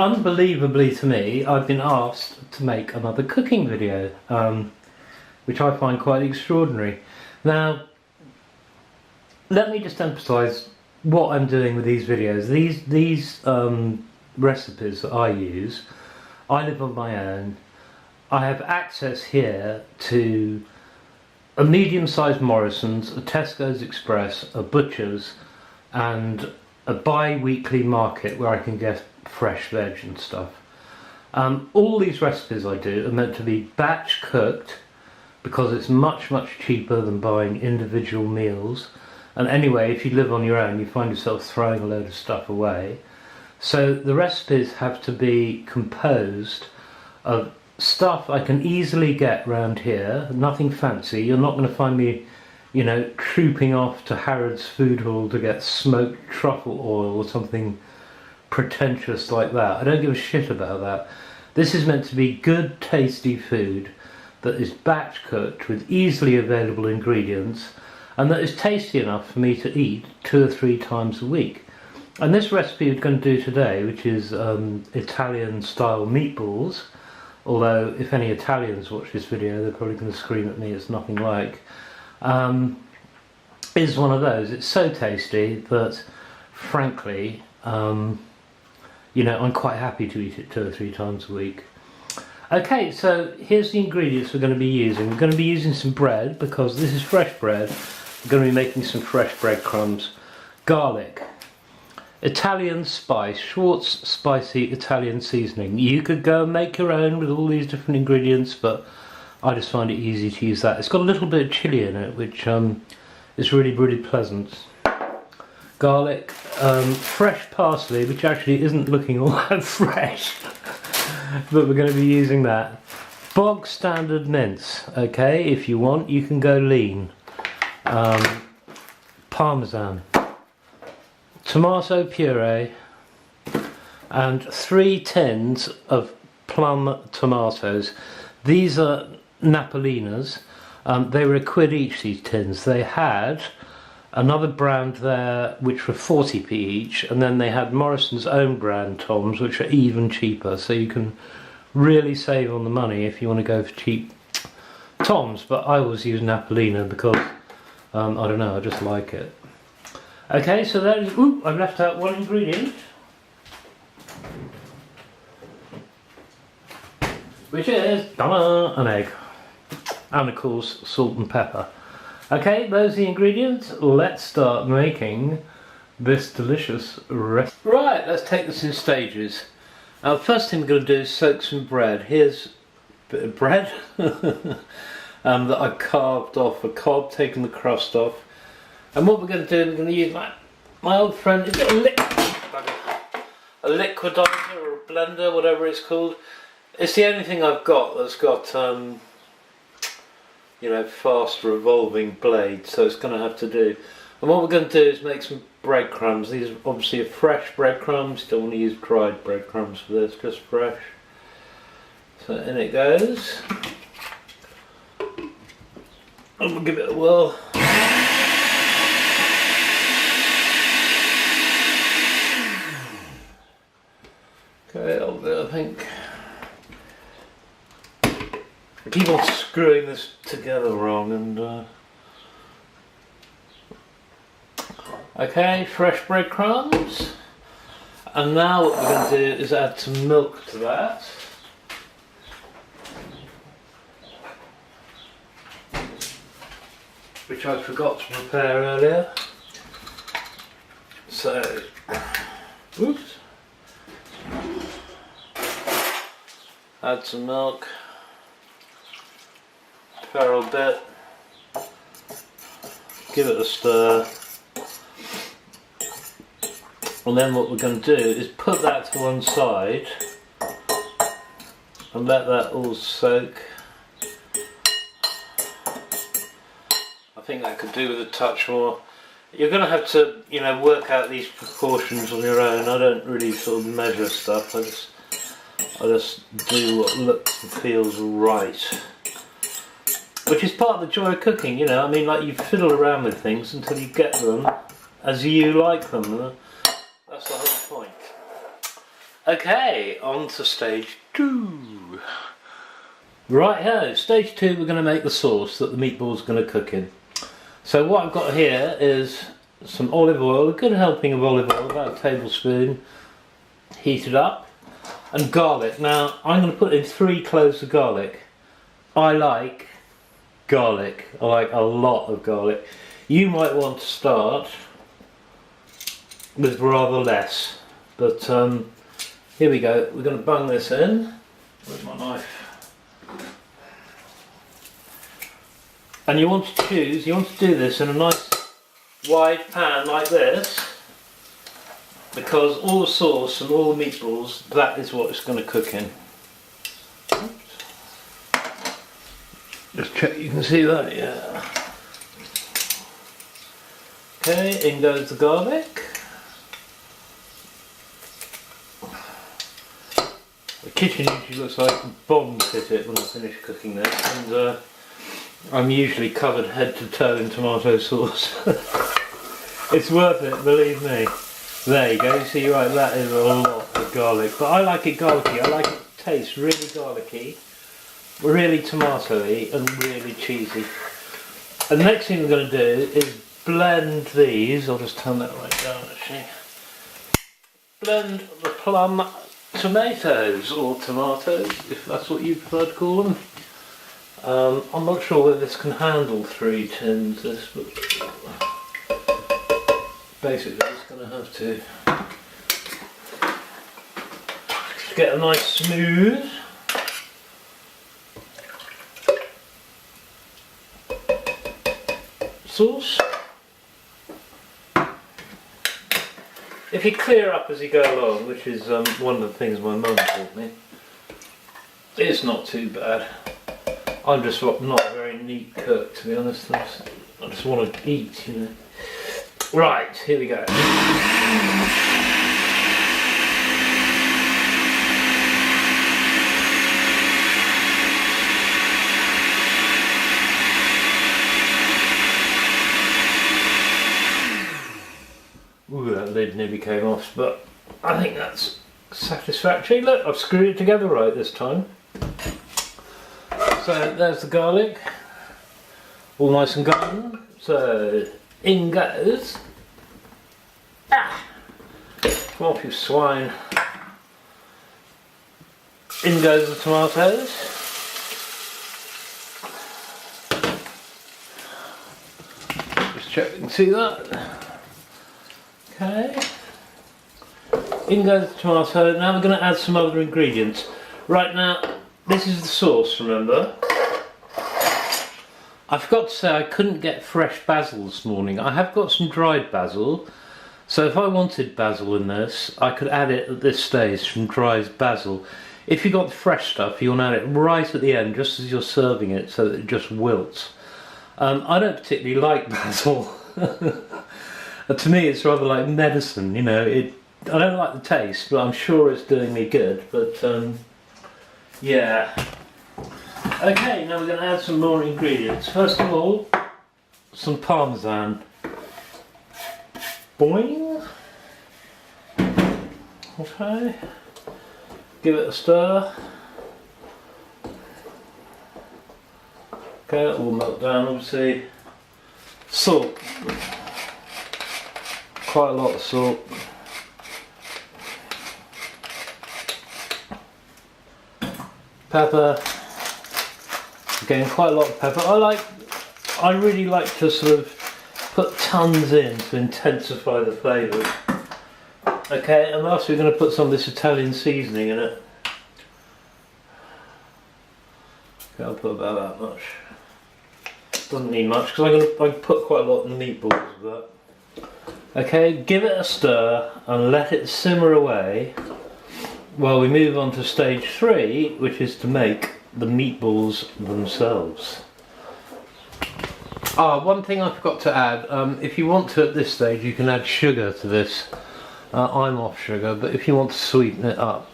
Unbelievably to me, I've been asked to make another cooking video, which I find quite extraordinary. Now, let me just emphasise what I'm doing with these videos. These recipes that I use, I live on my own. I have access here to a medium-sized Morrison's, a Tesco's Express, a butcher's, and a bi-weekly market where I can get fresh veg and stuff. All these recipes I do are meant to be batch cooked because it's much cheaper than buying individual meals. And anyway, if you live on your own, you find yourself throwing a load of stuff away. So the recipes have to be composed of stuff I can easily get round here, nothing fancy. You're not going to find me, you know, trooping off to Harrods Food Hall to get smoked truffle oil or something pretentious like that. I don't give a shit about that. This is meant to be good, tasty food that is batch cooked with easily available ingredients and that is tasty enough for me to eat 2 or 3 times a week. And this recipe we're going to do today, which is Italian style meatballs, although if any Italians watch this video they're probably going to scream at me it's nothing like, is one of those. It's so tasty that frankly you know, I'm quite happy to eat it 2 or 3 times a week. Okay, so here's the ingredients we're going to be using. We're going to be using some bread because this is fresh bread. We're going to be making some fresh breadcrumbs. Garlic. Italian spice, Schwartz spicy Italian seasoning. You could go and make your own with all these different ingredients, but I just find it easy to use that. It's got a little bit of chilli in it, which is really pleasant. Garlic, fresh parsley, which actually isn't looking all that fresh, but we're going to be using that. Bog standard mince, okay, if you want you can go lean. Parmesan, tomato puree, and 3 tins of plum tomatoes. These are Napolinas. They were £1 each, these tins. They had another brand there which were 40p each, and then they had Morrison's own brand Toms, which are even cheaper, so you can really save on the money if you want to go for cheap Toms. But I always use Napolina because I don't know, I just like it. Okay, so that is, ooh, I've left out one ingredient, which is an egg, and of course salt and pepper. Okay, those are the ingredients. Let's start making this delicious recipe. Right, let's take this in stages. First thing we're going to do is soak some bread. Here's a bit of bread that I carved off a cob, taken the crust off. And what we're going to do, we're going to use my old friend, is it a liquidizer or a blender, whatever it's called. It's the only thing I've got that's got you know, fast revolving blade, so it's going to have to do. And what we're going to do is make some breadcrumbs. These are obviously fresh breadcrumbs. Don't want to use dried breadcrumbs for this, just fresh. So in it goes. And we'll give it a whirl. Okay, I'll do, I think. I keep on screwing this together wrong and okay, fresh breadcrumbs. And now what we're going to do is add some milk to that. Which I forgot to prepare earlier. So, oops. Add some milk. Fair bit, give it a stir, and then what we're going to do is put that to one side and let that all soak. I think that could do with a touch more. You're going to have to, you know, work out these proportions on your own. I don't really sort of measure stuff, I just do what looks and feels right. Which is part of the joy of cooking, you know. I mean, like, you fiddle around with things until you get them as you like them. That's the whole point. Okay, on to stage 2. Right here, stage 2, we're going to make the sauce that the meatball's going to cook in. So what I've got here is some olive oil, a good helping of olive oil, about a tablespoon, heated up, and garlic. Now I'm going to put in 3 cloves of garlic. I like garlic, I like a lot of garlic. You might want to start with rather less, but here we go, we're going to bung this in. Where's my knife? And you want to do this in a nice wide pan like this, because all the sauce and all the meatballs, that is what it's going to cook in. Just check you can see that, yeah. Okay, in goes the garlic. The kitchen usually looks like bombs hit it when I finish cooking this, and I'm usually covered head to toe in tomato sauce. It's worth it, believe me. There you go, see, right, that is a lot of garlic. But I like it garlicky, I like it to taste really garlicky, really tomatoey and really cheesy. And the next thing we're going to do is blend these. I'll just turn that right down actually. Blend the plum tomatoes, or tomatoes, if that's what you prefer to call them. I'm not sure whether this can handle 3 tins, this, but basically it's going to have to get a nice smooth sauce. If you clear up as you go along, which is one of the things my mum taught me, it's not too bad. I'm just not a very neat cook, to be honest. I just want to eat, you know. Right, here we go. Ooh, that lid nearly came off, but I think that's satisfactory. Look, I've screwed it together right this time. So there's the garlic, all nice and golden. So in goes, come off you swine. In goes the tomatoes. Just check you can see that. Okay. In goes the tomato. Now we're going to add some other ingredients. Right now, this is the sauce, remember? I forgot to say I couldn't get fresh basil this morning. I have got some dried basil, so if I wanted basil in this, I could add it at this stage from dried basil. If you got the fresh stuff, you want to add it right at the end, just as you're serving it, so that it just wilts. I don't particularly like basil. To me it's rather like medicine, you know. I don't like the taste, but I'm sure it's doing me good, but yeah. Okay, now we're going to add some more ingredients. First of all, some parmesan. Boing. Okay. Give it a stir. Okay, that will melt down, obviously. Salt. Quite a lot of salt. Pepper. Again, quite a lot of pepper. I really like to sort of put tons in to intensify the flavour. Okay, and last we're going to put some of this Italian seasoning in it. Okay, I'll put about that much. Doesn't need much because I put quite a lot in the meatballs of that. Okay, give it a stir and let it simmer away while we move on to stage 3, which is to make the meatballs themselves. One thing I forgot to add, if you want to at this stage you can add sugar to this. I'm off sugar, but if you want to sweeten it up,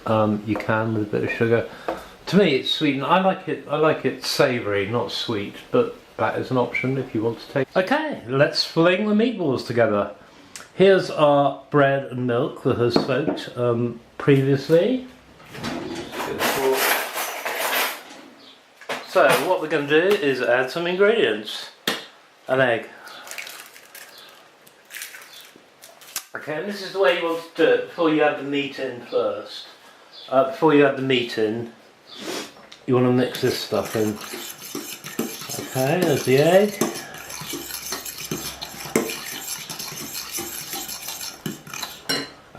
you can with a bit of sugar. To me it's sweetened. I like it savoury, not sweet, but that is an option if you want to take. Okay, let's fling the meatballs together. Here's our bread and milk that has soaked previously. So what we're going to do is add some ingredients. An egg. Okay, and this is the way you want to do it before you add the meat in first. Before you add the meat in, you want to mix this stuff in. Okay, there's the egg.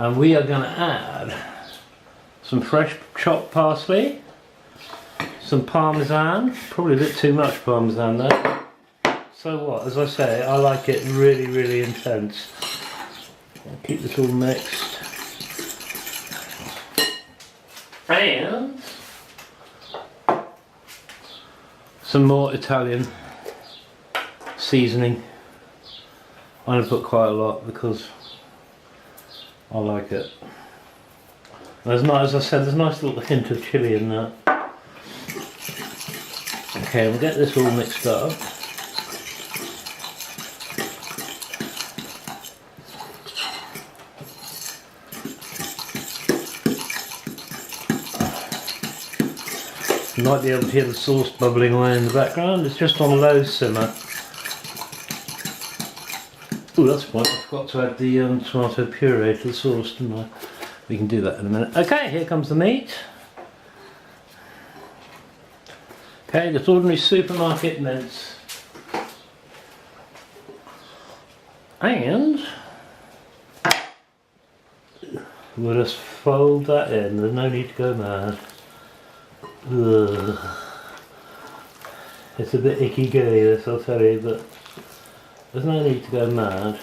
And we are going to add some fresh chopped parsley, some parmesan, probably a bit too much parmesan though. So what, as I say, I like it really, really intense. I'll keep this all mixed. And some more Italian seasoning. I'm going to put quite a lot because I like it. There's nice, as I said, there's a nice little hint of chilli in that. Okay, we'll get this all mixed up. You might be able to hear the sauce bubbling away in the background. It's just on a low simmer. Oh, that's the point. I forgot to add the tomato puree to the sauce, didn't I? We can do that in a minute. Okay, here comes the meat. Okay, just ordinary supermarket mince. And we'll just fold that in. There's no need to go mad. Ugh. It's a bit icky gooey, this, I'll tell you, but there's no need to go mad.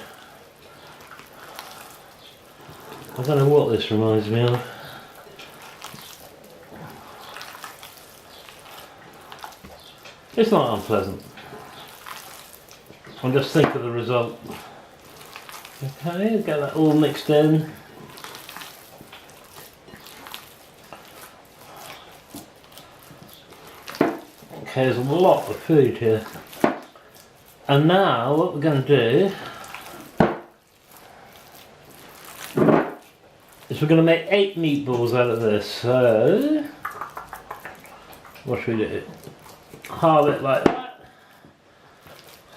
I don't know what this reminds me of. It's not unpleasant. I'll just think of the result. Okay, get that all mixed in. Okay, there's a lot of food here. And now what we're going to do is we're going to make 8 meatballs out of this. So what should we do? Halve it like that.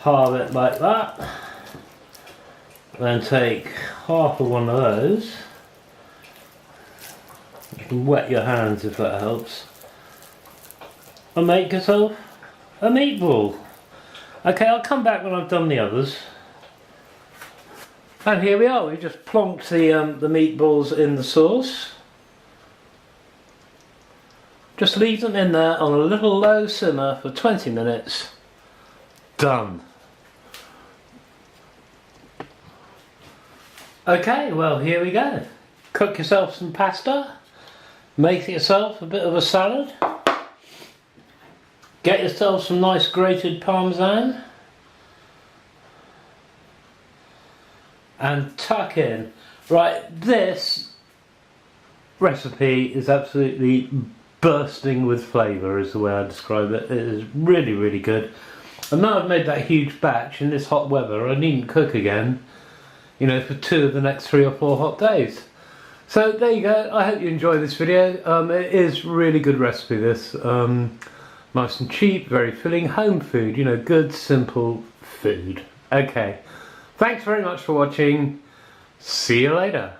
Halve it like that. Then take half of one of those. You can wet your hands if that helps. And make yourself a meatball. Okay, I'll come back when I've done the others. And here we are, we just plonked the meatballs in the sauce. Just leave them in there on a little low simmer for 20 minutes. Done. Okay, well here we go. Cook yourself some pasta. Make yourself a bit of a salad. Get yourself some nice grated parmesan. And tuck in. Right, this recipe is absolutely bursting with flavour is the way I describe it. It is really, really good. And now I've made that huge batch in this hot weather, I needn't cook again, you know, for 2 of the next 3 or 4 hot days. So there you go. I hope you enjoy this video. It is really good recipe, this. Nice and cheap, very filling, home food, you know, good, simple food. Okay. Thanks very much for watching. See you later.